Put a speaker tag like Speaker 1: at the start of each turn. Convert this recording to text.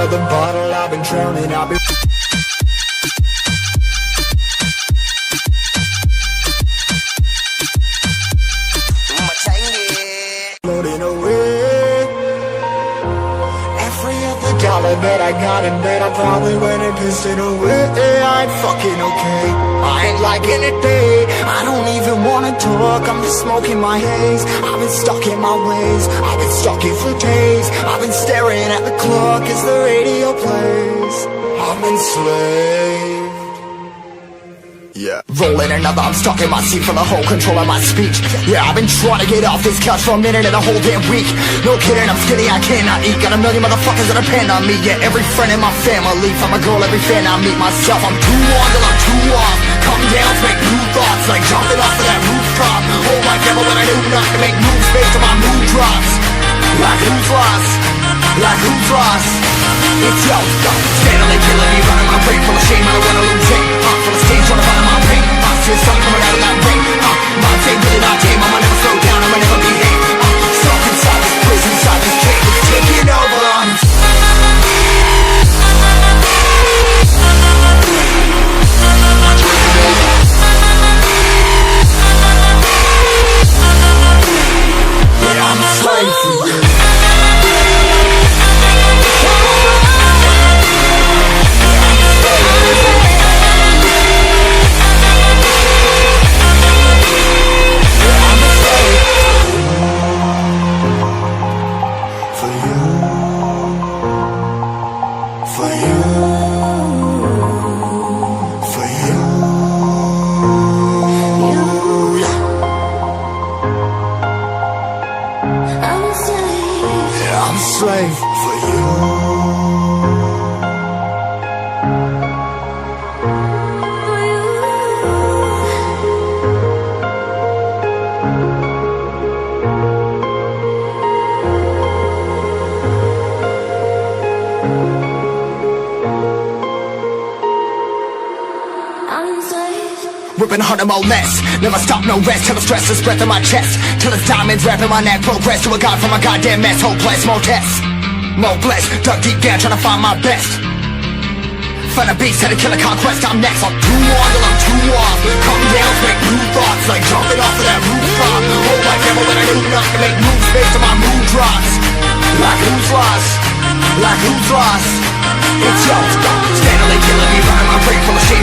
Speaker 1: of the bottle, I've been drowning, I've been floating away. Every other dollar that I got in bed, I probably went and pissed it away. I ain't fucking okay, I ain't liking it, babe. I don't even wanna talk, I'm just smoking my haze. I've been stuck in my ways, I've been stuck in for days. I've been staring at the clock as the radio plays. I'm enslaved. Yeah, rolling another, I'm stuck in my seat for the whole control of my speech. Yeah, I've been trying to get off this couch for a minute and a whole damn week. No kidding, I'm skinny, I cannot eat. Got a million motherfuckers that depend on me. Yeah, every friend in my family, from a girl, every fan I meet myself. I'm too on till I'm too off. Come down, make new thoughts, like jumping off of that rooftop. Oh my devil, when I knew not to make moves based on my mood drops. Like who's lost? Like who's lost? It's yo, steadily killing me, running my brain full of shame, I don't wanna lose it. Full of stage, trying to find my pain. See the sun coming out of that rain. My day really not tame, I'ma never slow down, I'ma never behave. Stuck inside this prison, inside this cage, it's taking over. Yeah, I'm a slave for you. Slave for you. Ripping hard, I'm all mess. Never stop, no rest. Till the stress is breath in my chest. Till it's diamonds wrapping my neck. Progress to a god from a goddamn mess. Hopeless, more tests, more blessed. Dug deep down, trying to find my best. Find a beast, had to kill a conquest. I'm next. I'm too on till I'm too off. Come down, make new thoughts, like jumping off of that rooftop. Oh my devil, when I knew not to make moves based on my mood drops. Like who's lost? Like who's lost? It's yo, steadily killing me, running my brain full of shame.